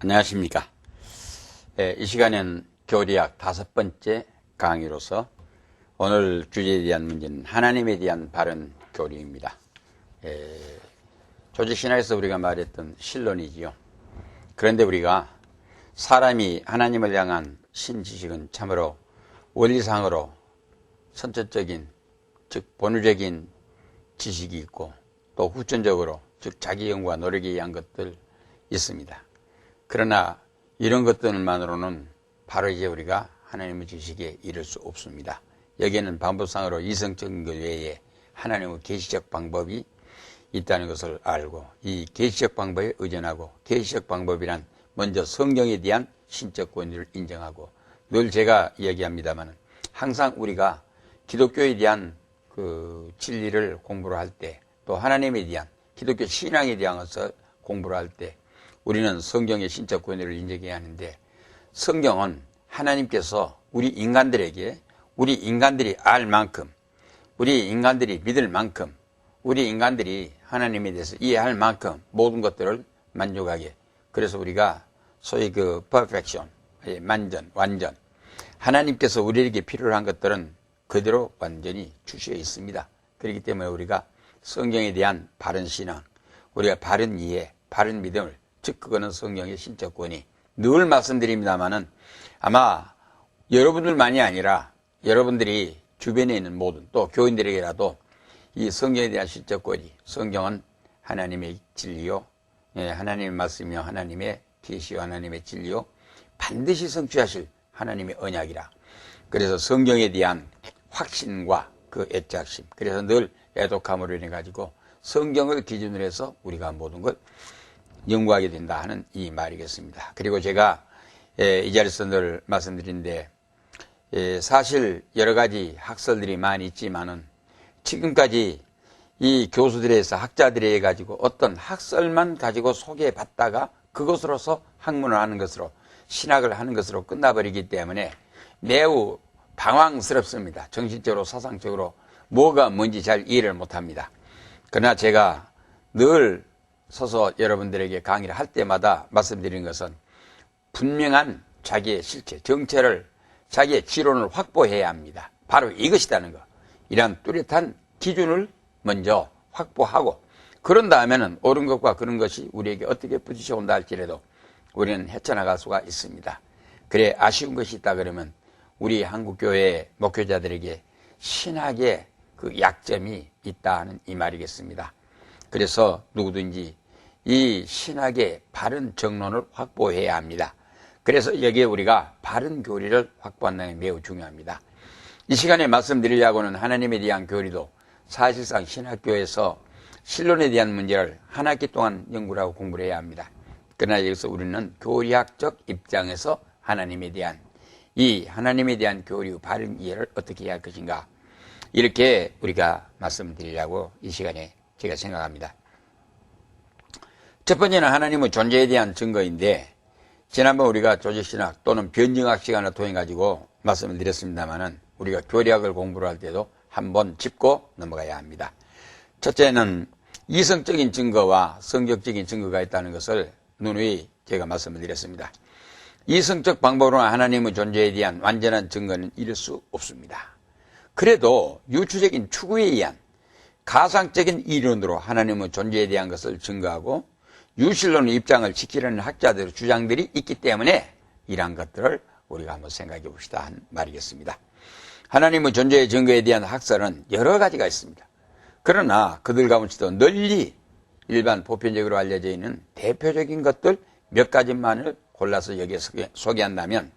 안녕하십니까. 이 시간엔 교리학 5번째 강의로서 오늘 주제에 대한 문제는 하나님에 대한 바른 교리입니다. 조직신학에서 우리가 말했던 신론이지요. 그런데 우리가 사람이 하나님을 향한 신지식은 참으로 원리상으로 선천적인, 즉 본유적인 지식이 있고 또 후천적으로, 즉 자기 연구와 노력에 의한 것들 있습니다. 그러나 이런 것들만으로는 바로 이제 우리가 하나님의 지식에 이를 수 없습니다. 여기에는 방법상으로 이성적인 것 외에 하나님의 계시적 방법이 있다는 것을 알고 이 계시적 방법에 의존하고 계시적 방법이란 먼저 성경에 대한 신적 권위를 인정하고 늘 제가 이야기합니다만 항상 우리가 기독교에 대한 그 진리를 공부를 할 때 또 하나님에 대한 기독교 신앙에 대한 것을 공부를 할 때 우리는 성경의 신적 권위를 인정해야 하는데 성경은 하나님께서 우리 인간들에게 우리 인간들이 알 만큼 우리 인간들이 믿을 만큼 우리 인간들이 하나님에 대해서 이해할 만큼 모든 것들을 만족하게 그래서 우리가 소위 그 perfection, 만전, 완전 하나님께서 우리에게 필요한 것들은 그대로 완전히 주시어 있습니다. 그렇기 때문에 우리가 성경에 대한 바른 신앙, 우리가 바른 이해, 바른 믿음을 즉 그거는 성경의 신적 권위 늘 말씀드립니다마는 아마 여러분들만이 아니라 여러분들이 주변에 있는 모든 또 교인들에게라도 이 성경에 대한 신적 권위 성경은 하나님의 진리요 하나님의 말씀이요 하나님의 계시요 하나님의 진리요 반드시 성취하실 하나님의 언약이라 그래서 성경에 대한 확신과 그 애착심 그래서 늘 애독함으로 인해 가지고 성경을 기준으로 해서 우리가 모든 걸 연구하게 된다 하는 이 말이겠습니다. 그리고 제가 이 자리에서 늘 말씀드린데 사실 여러 가지 학설들이 많이 있지만은 지금까지 이 교수들에서 학자들에 가지고 어떤 학설만 가지고 소개받다가 그것으로서 학문을 하는 것으로 신학을 하는 것으로 끝나버리기 때문에 매우 방황스럽습니다. 정신적으로 사상적으로 뭐가 뭔지 잘 이해를 못합니다. 그러나 제가 늘 서서 여러분들에게 강의를 할 때마다 말씀드리는 것은 분명한 자기의 실체, 정체를 자기의 지론을 확보해야 합니다. 바로 이것이라는 것. 이러한 뚜렷한 기준을 먼저 확보하고 그런 다음에는 옳은 것과 그런 것이 우리에게 어떻게 부딪혀온다 할지라도 우리는 헤쳐나갈 수가 있습니다. 그래 아쉬운 것이 있다 그러면 우리 한국교회 목회자들에게 신학의 그 약점이 있다는 이 말이겠습니다. 그래서 누구든지 이 신학의 바른 정론을 확보해야 합니다. 그래서 여기에 우리가 바른 교리를 확보한다는 게 매우 중요합니다. 이 시간에 말씀드리려고는 하나님에 대한 교리도 사실상 신학교에서 신론에 대한 문제를 한 학기 동안 연구를 하고 공부를 해야 합니다. 그러나 여기서 우리는 교리학적 입장에서 하나님에 대한 교리의 바른 이해를 어떻게 해야 할 것인가 이렇게 우리가 말씀드리려고 이 시간에 제가 생각합니다. 첫 번째는 하나님의 존재에 대한 증거인데 지난번 우리가 조직신학 또는 변증학 시간을 통해 가지고 말씀을 드렸습니다마는 우리가 교리학을 공부를 할 때도 한번 짚고 넘어가야 합니다. 첫째는 이성적인 증거와 성격적인 증거가 있다는 것을 누누이 제가 말씀을 드렸습니다. 이성적 방법으로 하나님의 존재에 대한 완전한 증거는 이룰 수 없습니다. 그래도 유추적인 추구에 의한 가상적인 이론으로 하나님의 존재에 대한 것을 증거하고 유실론의 입장을 지키려는 학자들의 주장들이 있기 때문에 이러한 것들을 우리가 한번 생각해 봅시다 하는 말이겠습니다. 하나님의 존재의 증거에 대한 학설은 여러 가지가 있습니다. 그러나 그들 가운데도 널리 일반 보편적으로 알려져 있는 대표적인 것들 몇 가지만을 골라서 여기에 소개한다면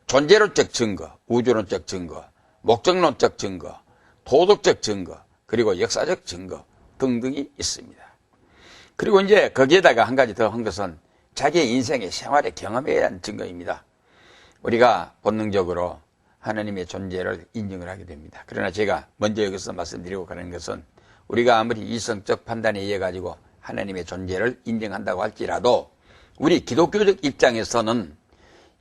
존재론적 증거, 우주론적 증거, 목적론적 증거, 도덕적 증거, 그리고 역사적 증거 등등이 있습니다. 그리고 이제 거기에다가 한 가지 더 한 것은 자기의 인생의 생활의 경험에 대한 증거입니다. 우리가 본능적으로 하나님의 존재를 인정을 하게 됩니다. 그러나 제가 먼저 여기서 말씀드리고 가는 것은 우리가 아무리 이성적 판단에 의해 가지고 하나님의 존재를 인정한다고 할지라도 우리 기독교적 입장에서는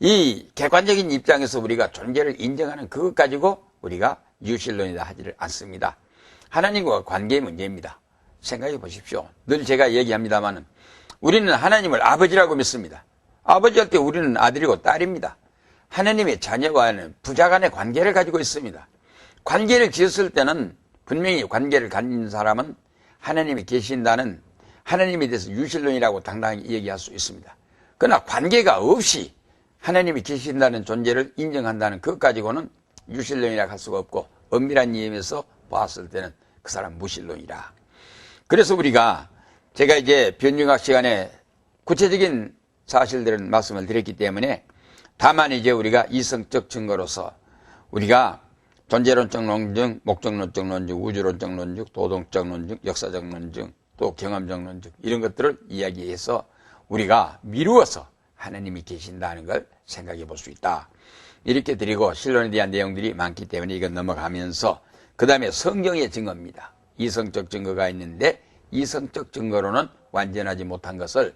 이 객관적인 입장에서 우리가 존재를 인정하는 그것 가지고 우리가 유실론이다 하지를 않습니다. 하나님과 관계의 문제입니다. 생각해 보십시오. 늘 제가 얘기합니다만 우리는 하나님을 아버지라고 믿습니다. 아버지할 때 우리는 아들이고 딸입니다. 하나님의 자녀와는 부자 간의 관계를 가지고 있습니다. 관계를 지었을 때는 분명히 관계를 가진 사람은 하나님이 계신다는 하나님에 대해서 유실론이라고 당당히 얘기할 수 있습니다. 그러나 관계가 없이 하나님이 계신다는 존재를 인정한다는 것 가지고는 유실론이라고 할 수가 없고 엄밀한 의미에서 봤을 때는 그 사람 무실론이라. 그래서 우리가 제가 이제 변증학 시간에 구체적인 사실들은 말씀을 드렸기 때문에 다만 이제 우리가 이성적 증거로서 우리가 존재론적 논증, 목적론적 논증, 우주론적 논증, 도덕적 논증, 역사적 논증, 또 경험적 논증 이런 것들을 이야기해서 우리가 미루어서 하나님이 계신다는 걸 생각해 볼 수 있다. 이렇게 드리고 신론에 대한 내용들이 많기 때문에 이건 넘어가면서 그 다음에 성경의 증거입니다. 이성적 증거가 있는데 이성적 증거로는 완전하지 못한 것을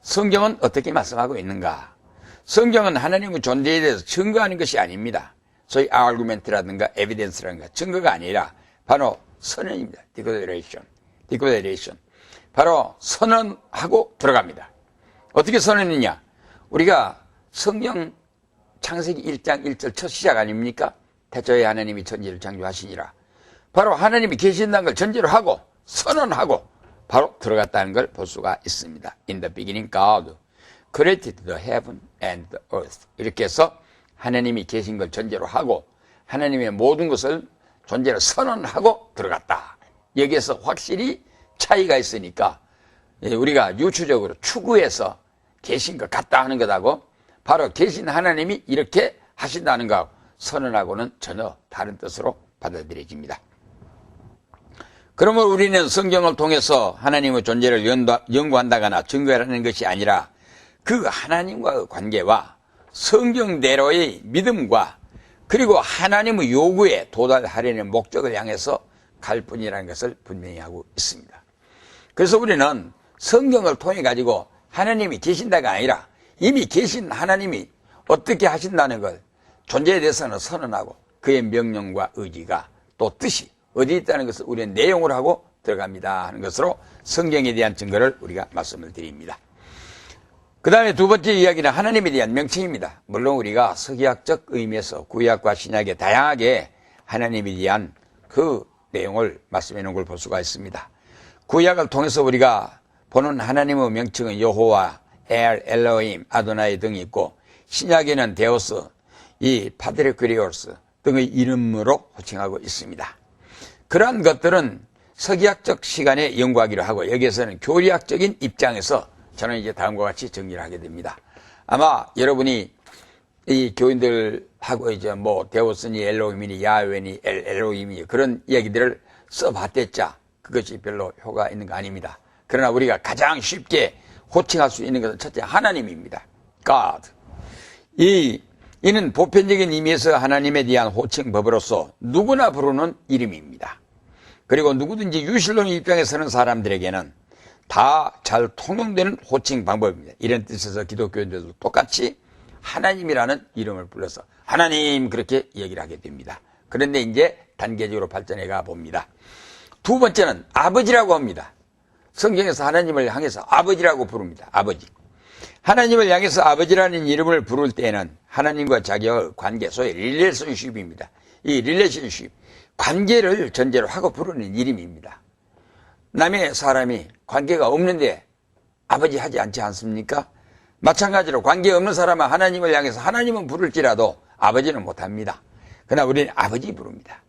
성경은 어떻게 말씀하고 있는가? 성경은 하나님의 존재에 대해서 증거하는 것이 아닙니다. 소위 아르구멘트라든가 에비던스라든가 증거가 아니라 바로 선언입니다. 디클레레이션. 바로 선언하고 들어갑니다. 어떻게 선언했느냐? 우리가 성경 창세기 1장 1절 첫 시작 아닙니까? 태초에 하나님이 천지를 창조하시니라. 바로 하나님이 계신다는 걸 전제로 하고 선언하고 바로 들어갔다는 걸 볼 수가 있습니다. In the beginning God created the heaven and the earth. 이렇게 해서 하나님이 계신 걸 전제로 하고 하나님의 모든 것을 존재로 선언하고 들어갔다. 여기에서 확실히 차이가 있으니까 우리가 유추적으로 추구해서 계신 것 같다 하는 것하고 바로 계신 하나님이 이렇게 하신다는 것하고 선언하고는 전혀 다른 뜻으로 받아들여집니다. 그러면 우리는 성경을 통해서 하나님의 존재를 연구한다거나 증거하는 것이 아니라 그 하나님과의 관계와 성경대로의 믿음과 그리고 하나님의 요구에 도달하려는 목적을 향해서 갈 뿐이라는 것을 분명히 하고 있습니다. 그래서 우리는 성경을 통해 가지고 하나님이 계신다가 아니라 이미 계신 하나님이 어떻게 하신다는 걸 존재에 대해서는 선언하고 그의 명령과 의지가 또 뜻이 어디 있다는 것을 우리는 내용을 하고 들어갑니다 하는 것으로 성경에 대한 증거를 우리가 말씀을 드립니다. 그 다음에 두 번째 이야기는 하나님에 대한 명칭입니다. 물론 우리가 서기학적 의미에서 구약과 신약에 다양하게 하나님에 대한 그 내용을 말씀해 놓은 걸 볼 수가 있습니다. 구약을 통해서 우리가 보는 하나님의 명칭은 여호와, 엘로힘, 아도나이 등이 있고 신약에는 데오스, 이 파트레크리오스 등의 이름으로 호칭하고 있습니다. 그러한 것들은 서기학적 시간에 연구하기로 하고 여기에서는 교리학적인 입장에서 저는 이제 다음과 같이 정리를 하게 됩니다. 아마 여러분이 이 교인들하고 이제 뭐 데오스니 엘로힘이니 야훼니 엘로힘이 그런 이야기들을 써봤댔자 그것이 별로 효과가 있는 거 아닙니다. 그러나 우리가 가장 쉽게 호칭할 수 있는 것은 첫째 하나님입니다. God. 이는 보편적인 의미에서 하나님에 대한 호칭법으로서 누구나 부르는 이름입니다. 그리고 누구든지 유실론의 입장에 서는 사람들에게는 다 잘 통용되는 호칭 방법입니다. 이런 뜻에서 기독교인들도 똑같이 하나님이라는 이름을 불러서 하나님 그렇게 얘기를 하게 됩니다. 그런데 이제 단계적으로 발전해 가 봅니다. 두 번째는 아버지라고 합니다. 성경에서 하나님을 향해서 아버지라고 부릅니다. 아버지. 하나님을 향해서 아버지라는 이름을 부를 때에는 하나님과 자기의 관계, 소위 릴레이션십입니다. 이 릴레이션십, 관계를 전제로 하고 부르는 이름입니다. 남의 사람이 관계가 없는데 아버지 하지 않지 않습니까? 마찬가지로 관계 없는 사람은 하나님을 향해서 하나님은 부를지라도 아버지는 못합니다. 그러나 우리는 아버지 부릅니다.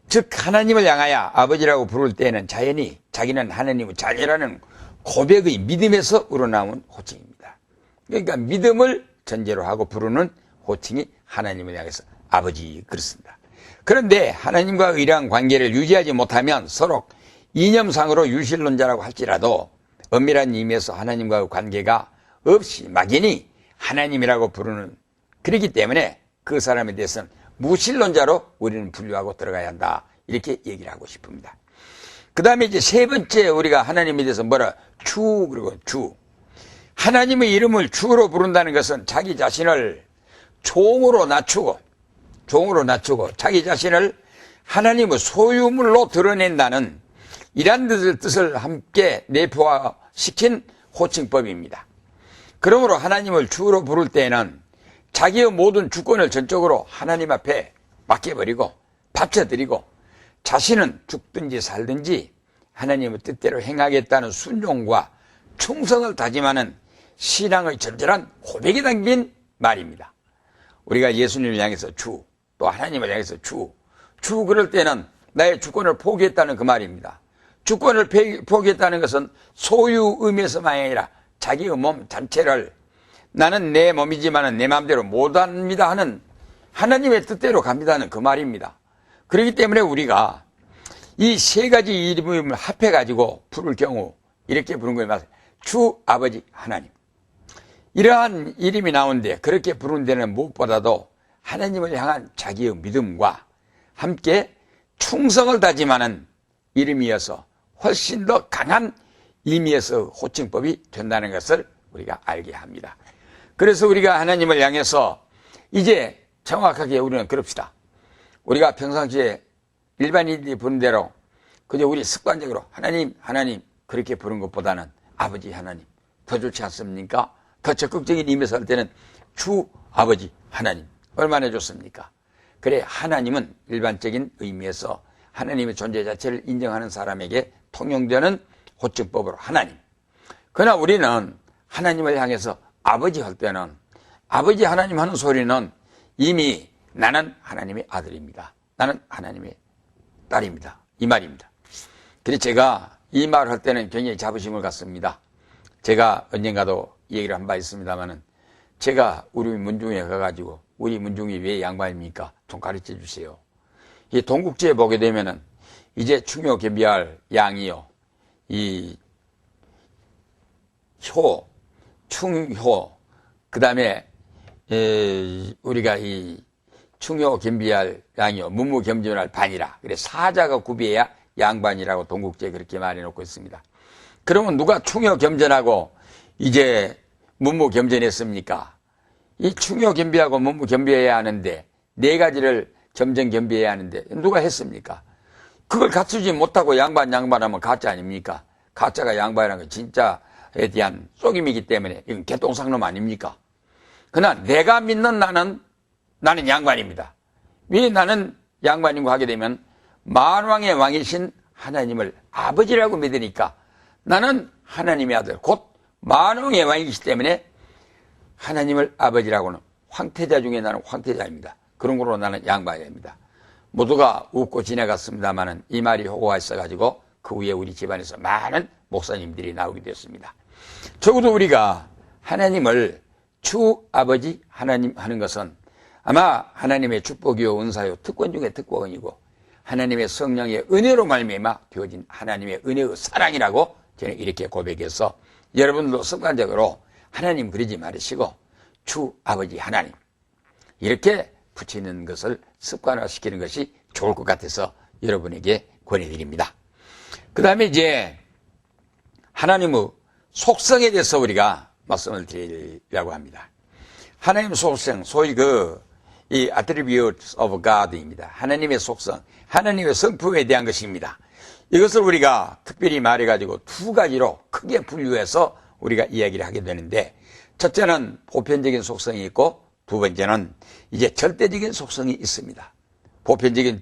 즉 하나님을 향하여 아버지라고 부를 때는 자연히 자기는 하나님의 자녀라는 고백의 믿음에서 우러나온 호칭입니다. 그러니까 믿음을 전제로 하고 부르는 호칭이 하나님을 향해서 아버지 그렇습니다. 그런데 하나님과 의랑 관계를 유지하지 못하면 서로 이념상으로 유실론자라고 할지라도 엄밀한 의미에서 하나님과의 관계가 없이 막연히 하나님이라고 부르는 그렇기 때문에 그 사람에 대해서는 무실론자로 우리는 분류하고 들어가야 한다. 이렇게 얘기를 하고 싶습니다. 그 다음에 이제 세 번째 우리가 하나님에 대해서 주, 그리고 주. 하나님의 이름을 주로 부른다는 것은 자기 자신을 종으로 낮추고 자기 자신을 하나님의 소유물로 드러낸다는 이러한 뜻을 함께 내포시킨 호칭법입니다. 그러므로 하나님을 주로 부를 때에는 자기의 모든 주권을 전적으로 하나님 앞에 맡겨버리고 바쳐드리고 자신은 죽든지 살든지 하나님의 뜻대로 행하겠다는 순종과 충성을 다짐하는 신앙의 절절한 고백이 담긴 말입니다. 우리가 예수님을 향해서 주, 또 하나님을 향해서 주 그럴 때는 나의 주권을 포기했다는 그 말입니다. 주권을 포기했다는 것은 소유 의미에서만이 아니라 자기의 몸 전체를 나는 내 몸이지만 내 마음대로 못합니다 하는 하나님의 뜻대로 갑니다는 그 말입니다. 그렇기 때문에 우리가 이 세 가지 이름을 합해가지고 부를 경우 이렇게 부르는 거예요. 주, 아버지, 하나님. 이러한 이름이 나오는데 그렇게 부르는 데는 무엇보다도 하나님을 향한 자기의 믿음과 함께 충성을 다짐하는 이름이어서 훨씬 더 강한 의미에서 호칭법이 된다는 것을 우리가 알게 합니다. 그래서 우리가 하나님을 향해서 이제 정확하게 우리는 그럽시다. 우리가 평상시에 일반인들이 부른 대로 그저 우리 습관적으로 하나님 그렇게 부른 것보다는 아버지 하나님 더 좋지 않습니까? 더 적극적인 의미에서 할 때는 주 아버지 하나님 얼마나 좋습니까? 그래 하나님은 일반적인 의미에서 하나님의 존재 자체를 인정하는 사람에게 통용되는 호칭법으로 하나님. 그러나 우리는 하나님을 향해서 아버지 할 때는 아버지 하나님 하는 소리는 이미 나는 하나님의 아들입니다. 나는 하나님의 딸입니다. 이 말입니다. 그래서 제가 이 말을 할 때는 굉장히 자부심을 갖습니다. 제가 언젠가도 얘기를 한 바 있습니다만은 제가 우리 문중에 가가지고 우리 문중이 왜 양반입니까? 좀 가르쳐 주세요. 이 동국지에 보게 되면은 이제 충효 겸비할 양이요. 이 효, 충효, 그 다음에 우리가 이 충효 겸비할 양이요. 문무 겸전할 반이라. 그래 사자가 구비해야 양반이라고 동국지에 그렇게 말해놓고 있습니다. 그러면 누가 충효 겸전하고 이제 문무 겸전했습니까? 이 충효 겸비하고 문무 겸비해야 하는데 네 가지를 점점 겸비해야 하는데 누가 했습니까? 그걸 갖추지 못하고 양반하면 가짜 아닙니까? 가짜가 양반이라는 건 진짜에 대한 속임이기 때문에 이건 개똥상놈 아닙니까? 그러나 내가 믿는 나는 양반입니다. 왜 나는 양반이고 하게 되면 만왕의 왕이신 하나님을 아버지라고 믿으니까 나는 하나님의 아들 곧 만왕의 왕이시기 때문에 하나님을 아버지라고는 황태자 중에 나는 황태자입니다. 그런 거로 나는 양반입니다. 모두가 웃고 지나갔습니다마는 이 말이 호구가 있어가지고 그 후에 우리 집안에서 많은 목사님들이 나오게 되었습니다. 적어도 우리가 하나님을 주 아버지 하나님 하는 것은 아마 하나님의 축복이요 은사요 특권 중에 특권이고 하나님의 성령의 은혜로 말미암아 되어진 하나님의 은혜의 사랑이라고 저는 이렇게 고백해서 여러분도 습관적으로 하나님 그러지 말으시고 주 아버지 하나님 이렇게 붙이는 것을 습관화시키는 것이 좋을 것 같아서 여러분에게 권해드립니다. 그 다음에 이제 하나님의 속성에 대해서 우리가 말씀을 드리려고 합니다. 하나님의 속성, 소위 이 attributes of God입니다. 하나님의 속성, 하나님의 성품에 대한 것입니다. 이것을 우리가 특별히 말해가지고 두 가지로 크게 분류해서 우리가 이야기를 하게 되는데 첫째는 보편적인 속성이 있고 두 번째는 이제 절대적인 속성이 있습니다.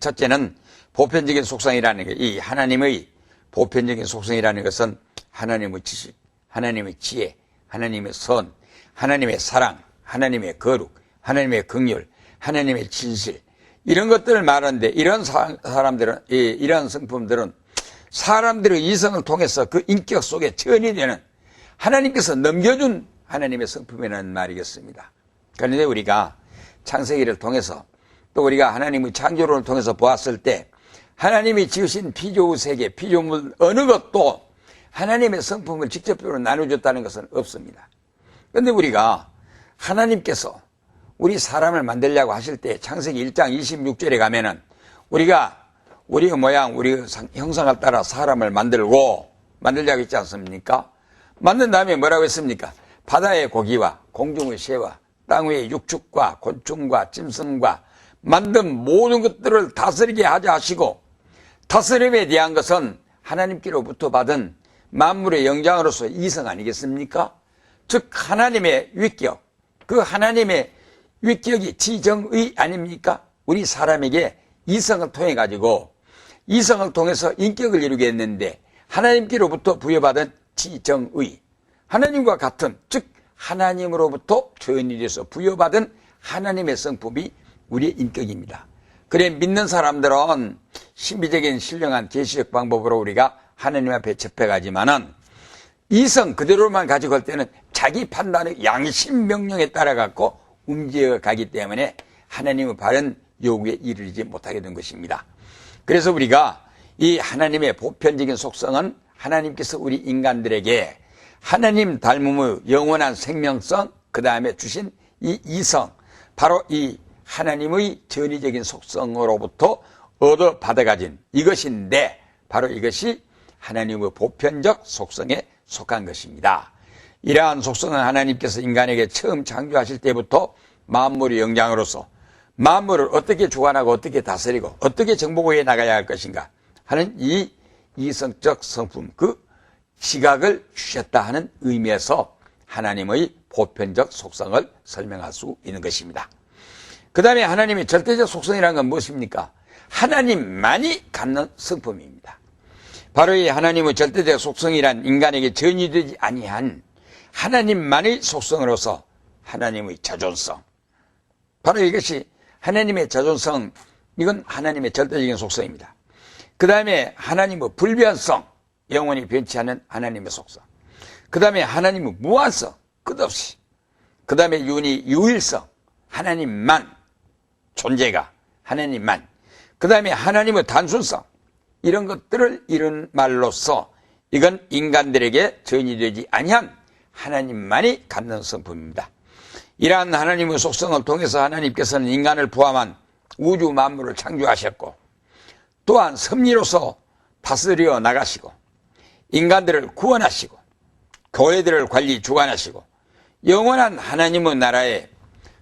첫째는 보편적인 속성이라는 게 이 하나님의 보편적인 속성이라는 것은 하나님의 지식, 하나님의 지혜, 하나님의 선, 하나님의 사랑, 하나님의 거룩, 하나님의 긍휼, 하나님의 진실 이런 것들을 말하는데 이런 사람들은 이런 성품들은 사람들의 이성을 통해서 그 인격 속에 전이되는 하나님께서 넘겨준 하나님의 성품이라는 말이겠습니다. 그런데 우리가 창세기를 통해서 또 우리가 하나님의 창조론을 통해서 보았을 때 하나님이 지으신 피조의 세계, 피조물 어느 것도 하나님의 성품을 직접적으로 나눠줬다는 것은 없습니다. 그런데 우리가 하나님께서 우리 사람을 만들려고 하실 때 창세기 1장 26절에 가면은 우리가 우리의 모양, 우리의 형상을 따라 사람을 만들려고 했지 않습니까? 만든 다음에 뭐라고 했습니까? 바다의 고기와 공중의 새와 땅 위의 육축과 곤충과 짐승과 만든 모든 것들을 다스리게 하자 하시고 다스림에 대한 것은 하나님께로부터 받은 만물의 영장으로서 이성 아니겠습니까? 즉 하나님의 위격, 그 하나님의 위격이 지정의 아닙니까? 우리 사람에게 이성을 통해 가지고 이성을 통해서 인격을 이루게 했는데 하나님께로부터 부여받은 지정의, 하나님과 같은, 즉 하나님으로부터 전이돼서 부여받은 하나님의 성품이 우리의 인격입니다. 그래 믿는 사람들은 신비적인 신령한 계시적 방법으로 우리가 하나님 앞에 접해가지만은 이성 그대로만 가지고 갈 때는 자기 판단의 양심 명령에 따라 갖고 움직여 가기 때문에 하나님의 바른 요구에 이르지 못하게 된 것입니다. 그래서 우리가 이 하나님의 보편적인 속성은 하나님께서 우리 인간들에게 하나님 닮음의 영원한 생명성, 그 다음에 주신 이 이성, 바로 이 하나님의 전위적인 속성으로부터 얻어 받아가진 이것인데, 바로 이것이 하나님의 보편적 속성에 속한 것입니다. 이러한 속성은 하나님께서 인간에게 처음 창조하실 때부터 만물의 영장으로서 만물을 어떻게 주관하고 어떻게 다스리고 어떻게 정복해 나가야 할 것인가 하는 이 이성적 성품, 그 지각을 주셨다 하는 의미에서 하나님의 보편적 속성을 설명할 수 있는 것입니다. 그 다음에 하나님의 절대적 속성이라는 건 무엇입니까? 하나님만이 갖는 성품입니다. 바로 이 하나님의 절대적 속성이란 인간에게 전이되지 아니한 하나님만의 속성으로서 하나님의 자존성, 바로 이것이 하나님의 자존성, 이건 하나님의 절대적인 속성입니다. 그 다음에 하나님의 불변성, 영원히 변치 않는 하나님의 속성, 그 다음에 하나님의 무한성, 끝없이, 그 다음에 유일성, 하나님만, 존재가 하나님만, 그 다음에 하나님의 단순성, 이런 것들을 이룬 말로써 이건 인간들에게 전이되지 아니한 하나님만이 갖는 성품입니다. 이러한 하나님의 속성을 통해서 하나님께서는 인간을 포함한 우주 만물을 창조하셨고, 또한 섭리로서 다스려 나가시고, 인간들을 구원하시고, 교회들을 관리 주관하시고, 영원한 하나님의 나라의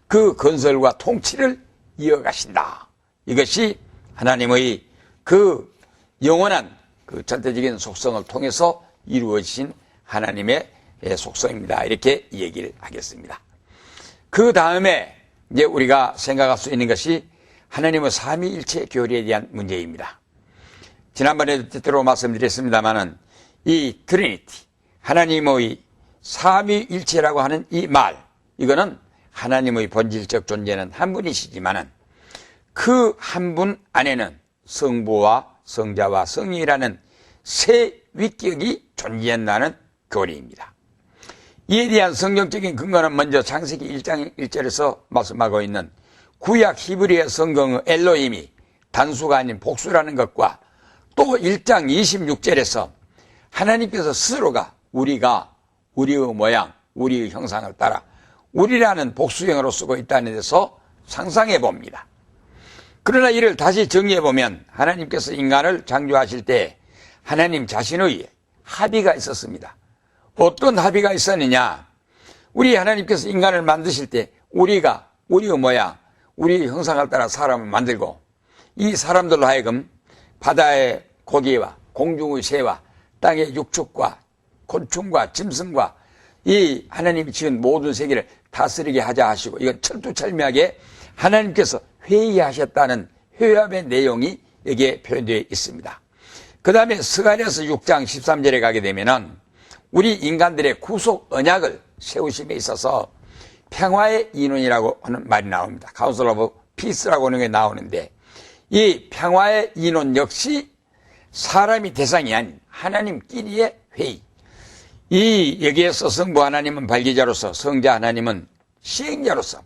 그 건설과 통치를 이어가신다. 이것이 하나님의 그 영원한 그 절대적인 속성을 통해서 이루어진 하나님의 속성입니다. 이렇게 얘기를 하겠습니다. 그 다음에 이제 우리가 생각할 수 있는 것이 하나님의 삼위일체 교리에 대한 문제입니다. 지난번에도 때때로 말씀드렸습니다마는 이 트리니티, 하나님의 삼위일체라고 하는 이 말, 이거는 하나님의 본질적 존재는 한 분이시지만은 그 한 분 안에는 성부와 성자와 성령이라는 세 위격이 존재한다는 교리입니다. 이에 대한 성경적인 근거는 먼저 창세기 1장 1절에서 말씀하고 있는 구약 히브리어 성경의 엘로힘이 단수가 아닌 복수라는 것과 또 1장 26절에서 하나님께서 스스로가 우리가 우리의 모양, 우리의 형상을 따라 우리라는 복수형으로 쓰고 있다는 데서 상상해 봅니다. 그러나 이를 다시 정리해 보면 하나님께서 인간을 창조하실 때 하나님 자신의 합의가 있었습니다. 어떤 합의가 있었느냐? 우리 하나님께서 인간을 만드실 때 우리가 우리의 모양, 우리의 형상을 따라 사람을 만들고 이 사람들로 하여금 바다의 고기와 공중의 새와 땅의 육축과 곤충과 짐승과 이 하나님이 지은 모든 세계를 다스리게 하자 하시고, 이건 철두철미하게 하나님께서 회의하셨다는 회합의 내용이 여기에 표현되어 있습니다. 그 다음에 스가랴서 6장 13절에 가게 되면은 우리 인간들의 구속 언약을 세우심에 있어서 평화의 인원이라고 하는 말이 나옵니다. Council of Peace라고 하는 게 나오는데, 이 평화의 인원 역시 사람이 대상이 아닌 하나님끼리의 회의. 여기에서 성부 하나님은 발기자로서, 성자 하나님은 시행자로서,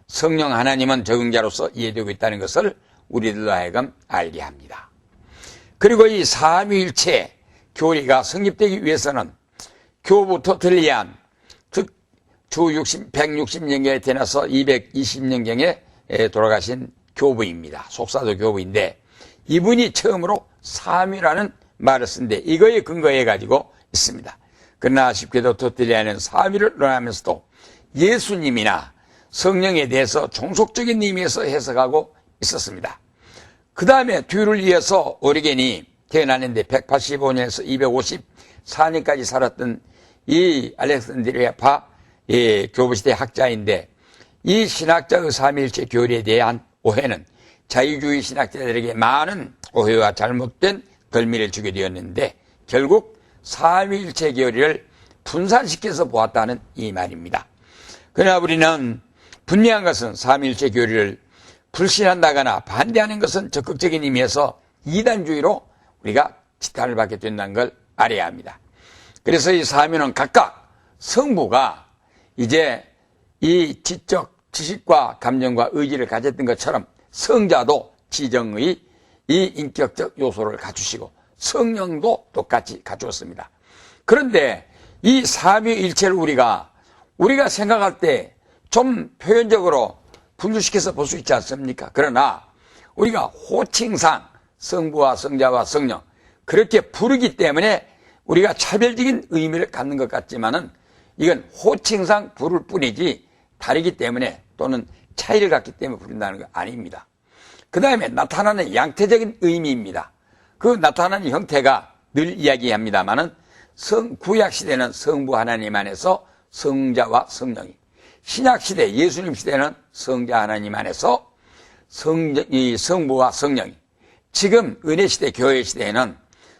성령 하나님은 적응자로서 이해되고 있다는 것을 우리들로 하여금 알게 합니다. 그리고 이 삼위일체 교리가 성립되기 위해서는 교부터 들리안, 즉 주 160년경에 태어나서 220년경에 돌아가신 교부입니다. 속사도 교부인데, 이분이 처음으로 삼위라는 말을 쓴데 이거에 근거해 가지고 있습니다. 그러나 아쉽게도 터뜨리아는 삼위를 논하면서도 예수님이나 성령에 대해서 종속적인 의미에서 해석하고 있었습니다. 그 다음에 뒤를 이어서 오리겐이 태어났는데 185년에서 254년까지 살았던 이 알렉산드리아파 교부시대 학자인데 이 신학자의 삼위일체 교리에 대한 오해는 자유주의 신학자들에게 많은 오해와 잘못된 덜미를 주게 되었는데 결국 삼위일체 교리를 분산시켜서 보았다는 이 말입니다. 그러나 우리는 분명한 것은 삼위일체 교리를 불신한다거나 반대하는 것은 적극적인 의미에서 이단주의로 우리가 지탄을 받게 된다는 걸 알아야 합니다. 그래서 이 삼위는 각각 성부가 이제 이 지적 지식과 감정과 의지를 가졌던 것처럼 성자도 지정의 이 인격적 요소를 갖추시고 성령도 똑같이 갖추었습니다. 그런데 이 삼위일체를 우리가 생각할 때 좀 표현적으로 분류시켜서 볼 수 있지 않습니까? 그러나 우리가 호칭상 성부와 성자와 성령 그렇게 부르기 때문에 우리가 차별적인 의미를 갖는 것 같지만은 이건 호칭상 부를 뿐이지 다르기 때문에 또는 차이를 갖기 때문에 부른다는 거 아닙니다. 그 다음에 나타나는 양태적인 의미입니다. 그 나타나는 형태가 늘 이야기합니다만은 구약시대는 성부 하나님 안에서 성자와 성령이, 신약시대 예수님 시대는 성자 하나님 안에서 성부와 성령이, 지금 은혜시대 교회시대에는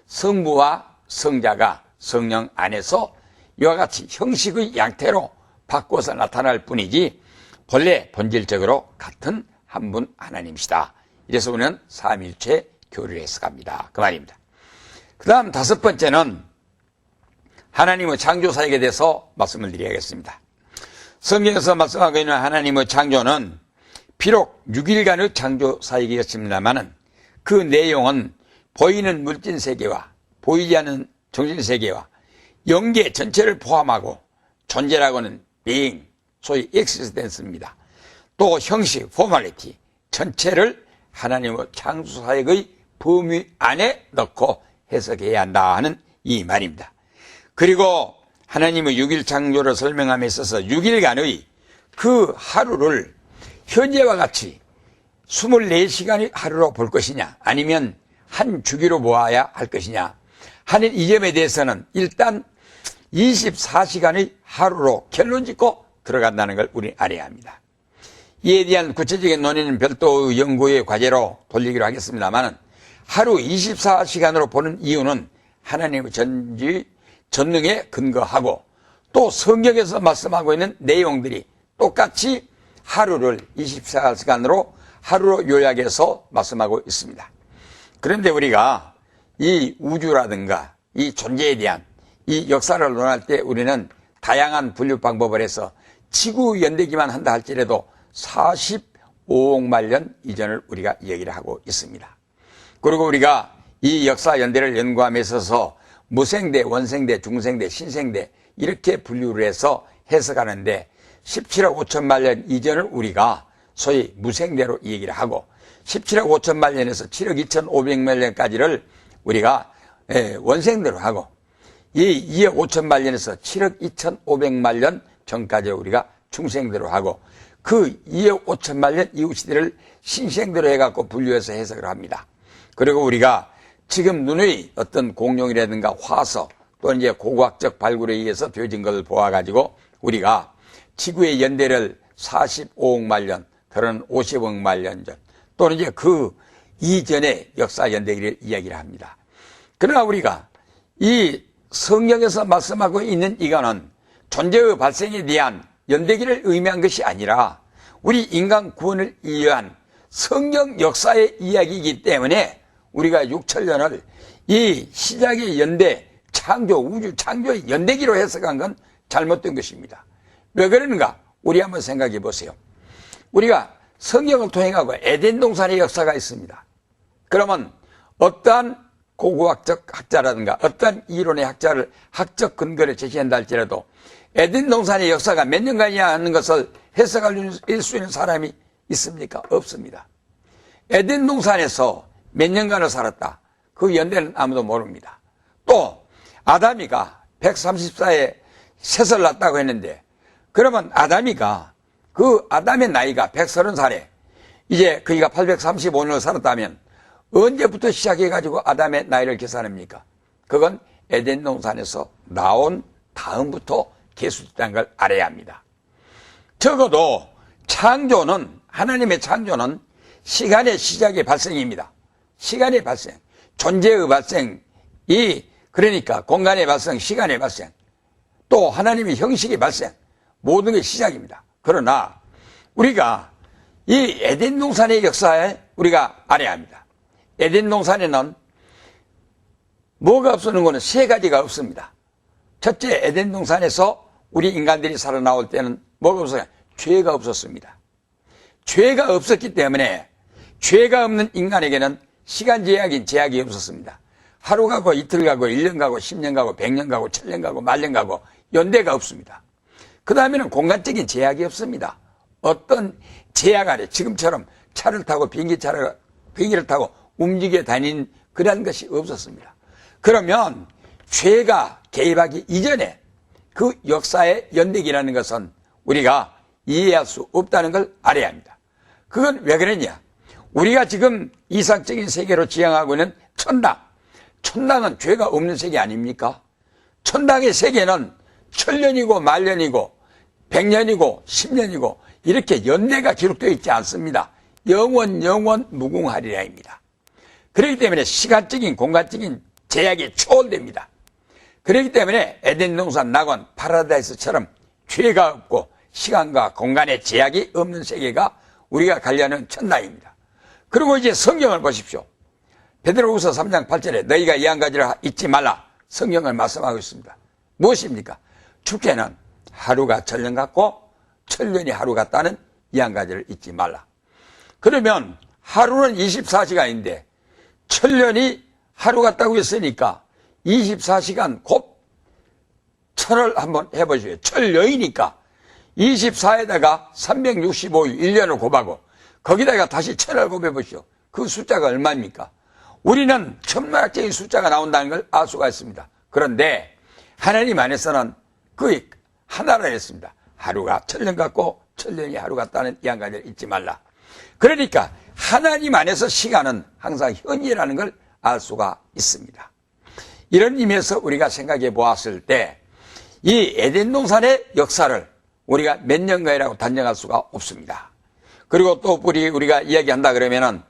성부와 성자가 성령 안에서 이와 같이 형식의 양태로 바꿔서 나타날 뿐이지 본래 본질적으로 같은 한 분 하나님이시다. 이래서 우리는 삼위일체 교리를 해석합니다. 그 말입니다. 그 다음 다섯 번째는 하나님의 창조사역에 대해서 말씀을 드려야겠습니다. 성경에서 말씀하고 있는 하나님의 창조는 비록 6일간의 창조사역이었습니다만 그 내용은 보이는 물질세계와 보이지 않는 정신세계와 영계 전체를 포함하고 존재라고는 being, 소위 existence입니다. 또 형식, formality, 전체를 하나님의 창조사역의 범위 안에 넣고 해석해야 한다 하는 이 말입니다. 그리고 하나님의 6일 창조를 설명함에 있어서 6일간의 그 하루를 현재와 같이 24시간의 하루로 볼 것이냐 아니면 한 주기로 보아야 할 것이냐 하는 이 점에 대해서는 일단 24시간의 하루로 결론 짓고 들어간다는 걸 우리 알아야 합니다. 이에 대한 구체적인 논의는 별도의 연구의 과제로 돌리기로 하겠습니다만 하루 24시간으로 보는 이유는 하나님의 전능에 근거하고 또 성경에서 말씀하고 있는 내용들이 똑같이 하루를 24시간으로 하루로 요약해서 말씀하고 있습니다. 그런데 우리가 이 우주라든가 이 존재에 대한 이 역사를 논할 때 우리는 다양한 분류 방법을 해서 지구 연대기만 한다 할지라도 45억만 년 이전을 우리가 얘기를 하고 있습니다. 그리고 우리가 이 역사 연대를 연구함에 있어서 무생대, 원생대, 중생대, 신생대 이렇게 분류를 해서 해석하는데 17억 5천만 년 이전을 우리가 소위 무생대로 얘기를 하고 17억 5천만 년에서 7억 2,500만 년까지를 우리가 원생대로 하고 이 2억 5천만 년에서 7억 2,500만 년 전까지 우리가 중생대로 하고 그 2억 5천만 년 이후 시대를 신생대로 해갖고 분류해서 해석을 합니다. 그리고 우리가 지금 눈의 어떤 공룡이라든가 화석 또는 이제 고고학적 발굴에 의해서 되어진 것을 보아가지고 우리가 지구의 연대를 45억만 년, 더는 50억만 년 전 또는 이제 그 이전의 역사 연대기를 이야기를 합니다. 그러나 우리가 이 성경에서 말씀하고 있는 이거는 존재의 발생에 대한 연대기를 의미한 것이 아니라 우리 인간 구원을 이해한 성경 역사의 이야기이기 때문에 우리가 6천년을 이 시작의 연대, 창조, 우주 창조의 연대기로 해석한 건 잘못된 것입니다. 왜 그러는가? 우리 한번 생각해 보세요. 우리가 성경을 통해 가고 에덴 동산의 역사가 있습니다. 그러면 어떠한 고고학적 학자라든가 어떠한 이론의 학자를 학적 근거를 제시한다 할지라도 에덴 동산의 역사가 몇 년간이냐 하는 것을 해석할 수 있는 사람이 있습니까? 없습니다. 에덴 동산에서 몇 년간을 살았다. 그 연대는 아무도 모릅니다. 또 아담이가 134에 셋을 낳았다고 했는데 그러면 아담이가 그 아담의 나이가 130살에 이제 그이가 835년을 살았다면 언제부터 시작해가지고 아담의 나이를 계산합니까? 그건 에덴 동산에서 나온 다음부터 계수됐다는 걸 알아야 합니다. 적어도 창조는, 하나님의 창조는 시간의 시작의 발생입니다. 시간의 발생, 존재의 발생이, 그러니까 공간의 발생, 시간의 발생, 또 하나님의 형식의 발생, 모든 게 시작입니다. 그러나 우리가 이 에덴 동산의 역사에 우리가 알아야 합니다. 에덴 동산에는 뭐가 없었는 것은 세 가지가 없습니다. 첫째, 에덴 동산에서 우리 인간들이 살아나올 때는 뭐가 없어요? 죄가 없었습니다. 죄가 없었기 때문에 죄가 없는 인간에게는 시간 제약이 없었습니다. 하루 가고 이틀 가고 1년 가고 10년 가고 100년 가고 1000년 가고 만년 가고 연대가 없습니다. 그 다음에는 공간적인 제약이 없습니다. 어떤 제약 아래 지금처럼 차를 타고 비행기를 타고 움직여 다니는 그런 것이 없었습니다. 그러면 죄가 개입하기 이전에 그 역사의 연대기라는 것은 우리가 이해할 수 없다는 걸 알아야 합니다. 그건 왜 그러냐? 우리가 지금 이상적인 세계로 지향하고 있는 천당, 천당은 죄가 없는 세계 아닙니까? 천당의 세계는 천년이고 만년이고 100년이고 10년이고 이렇게 연대가 기록되어 있지 않습니다. 영원 무궁하리라입니다. 그렇기 때문에 시간적인 공간적인 제약이 초월됩니다. 그렇기 때문에 에덴 동산 낙원 파라다이스처럼 죄가 없고 시간과 공간의 제약이 없는 세계가 우리가 가려는 천당입니다. 그리고 이제 성경을 보십시오. 베드로후서 3장 8절에 너희가 이 한 가지를 잊지 말라. 성경을 말씀하고 있습니다. 무엇입니까? 축제는 하루가 천년 같고 천년이 하루 같다는 이 한 가지를 잊지 말라. 그러면 하루는 24시간인데 천년이 하루 같다고 했으니까 24시간 곱 천을 한번 해보시죠. 천여이니까 24에다가 365일 1년을 곱하고 거기다가 다시 천을 곱해보시오. 그 숫자가 얼마입니까? 우리는 천문학적인 숫자가 나온다는 걸 알 수가 있습니다. 그런데 하나님 안에서는 그 하나를 했습니다. 하루가 천년 같고 천년이 하루 같다는 이 한 가지를 잊지 말라. 그러니까 하나님 안에서 시간은 항상 현이라는 걸 알 수가 있습니다. 이런 의미에서 우리가 생각해 보았을 때 이 에덴 동산의 역사를 우리가 몇 년간이라고 단정할 수가 없습니다. 그리고 또 우리가 이야기한다 그러면은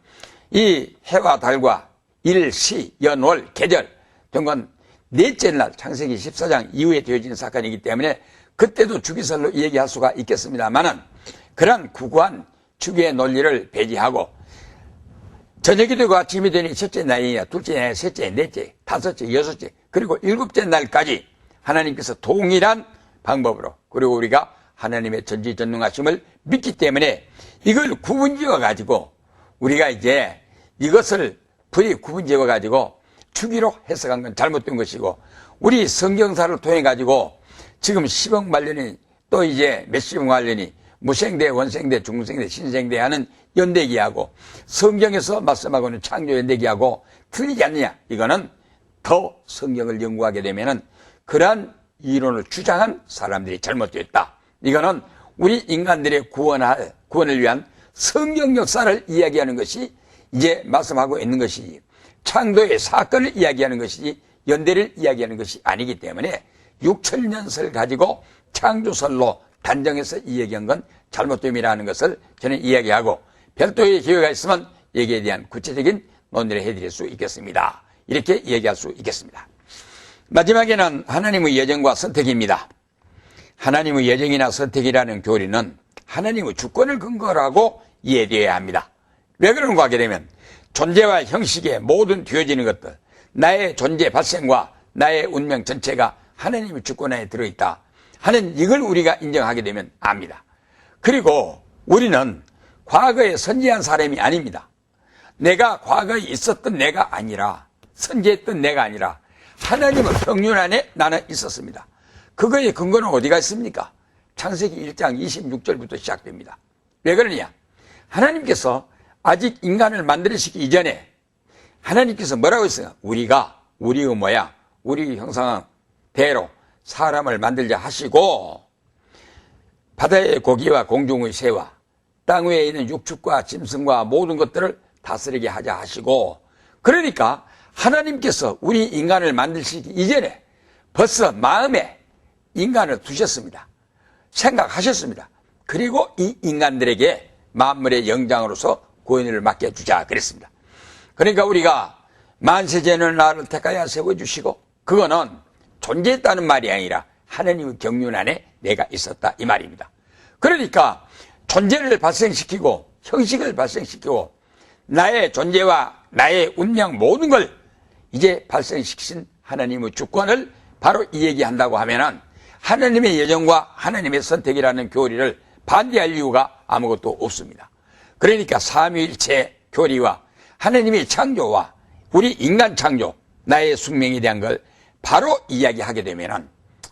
이 해와 달과 일, 시, 연, 월, 계절 이런 건 넷째 날 창세기 14장 이후에 되어진 사건이기 때문에 그때도 주기설로 얘기할 수가 있겠습니다만은 그런 구구한 주기의 논리를 배제하고 저녁이 되고 아침이 되니 첫째 날이냐 둘째 날이냐 셋째 넷째 다섯째 여섯째 그리고 일곱째 날까지 하나님께서 동일한 방법으로 그리고 우리가 하나님의 전지전능하심을 믿기 때문에 이걸 구분지어 가지고 우리가 이제 이것을 구분지어 가지고 주기로 해석한 건 잘못된 것이고 우리 성경사를 통해 가지고 지금 10억 말년이 또 이제 몇십억 말년이 무생대, 원생대, 중생대, 신생대 하는 연대기하고 성경에서 말씀하고 있는 창조 연대기하고 틀리지 않느냐. 이거는 더 성경을 연구하게 되면은 그러한 이론을 주장한 사람들이 잘못되었다. 이거는 우리 인간들의 구원을 위한 성경 역사를 이야기하는 것이 이제 말씀하고 있는 것이지 창조의 사건을 이야기하는 것이지 연대를 이야기하는 것이 아니기 때문에 6천년설 가지고 창조설로 단정해서 이야기한 건 잘못됨이라는 것을 저는 이야기하고 별도의 기회가 있으면 여기에 대한 구체적인 논의를 해드릴 수 있겠습니다. 이렇게 얘기할 수 있겠습니다. 마지막에는 하나님의 예정과 선택입니다. 하나님의 예정이나 선택이라는 교리는 하나님의 주권을 근거로 하고 이해되어야 합니다. 왜 그런가 하게 되면 존재와 형식의 모든 되어지는 것들, 나의 존재 발생과 나의 운명 전체가 하나님의 주권에 들어있다 하는 이걸 우리가 인정하게 되면 압니다. 그리고 우리는 과거에 선지한 사람이 아닙니다. 내가 과거에 있었던 내가 아니라 선지했던 내가 아니라 하나님의 평균 안에 나는 있었습니다. 그거의 근거는 어디가 있습니까? 창세기 1장 26절부터 시작됩니다. 왜 그러냐? 하나님께서 아직 인간을 만들으시기 이전에 하나님께서 뭐라고 했어요? 우리가 우리의 모양, 우리 형상대로 사람을 만들자 하시고 바다의 고기와 공중의 새와 땅 위에 있는 육축과 짐승과 모든 것들을 다스리게 하자 하시고 그러니까 하나님께서 우리 인간을 만드시기 이전에 벌써 마음에 인간을 두셨습니다. 생각하셨습니다. 그리고 이 인간들에게 만물의 영장으로서 구원을 맡겨주자 그랬습니다. 그러니까 우리가 만세전을 나를 택하여 세워주시고, 그거는 존재했다는 말이 아니라 하나님의 경륜 안에 내가 있었다 이 말입니다. 그러니까 존재를 발생시키고 형식을 발생시키고 나의 존재와 나의 운명 모든 걸 이제 발생시키신 하나님의 주권을 바로 이 얘기한다고 하면은 하나님의 예정과 하나님의 선택이라는 교리를 반대할 이유가 아무것도 없습니다. 그러니까 삼위일체 교리와 하나님의 창조와 우리 인간 창조, 나의 숙명에 대한 걸 바로 이야기하게 되면은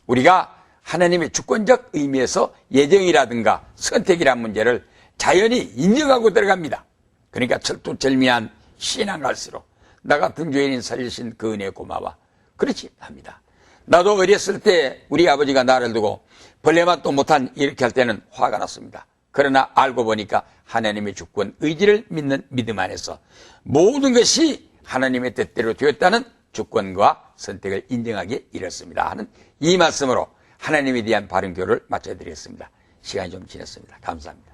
우리가 하나님의 주권적 의미에서 예정이라든가 선택이라는 문제를 자연히 인정하고 들어갑니다. 그러니까 철두철미한 신앙 갈수록 나 같은 죄인인 살리신 그 은혜 고마워. 그렇지 합니다. 나도 어렸을 때 우리 아버지가 나를 두고 벌레맛도 못한 이렇게 할 때는 화가 났습니다. 그러나 알고 보니까 하나님의 주권 의지를 믿는 믿음 안에서 모든 것이 하나님의 뜻대로 되었다는 주권과 선택을 인정하게 이뤘습니다 하는 이 말씀으로 하나님에 대한 바른 교를 마쳐드리겠습니다. 시간이 좀 지났습니다. 감사합니다.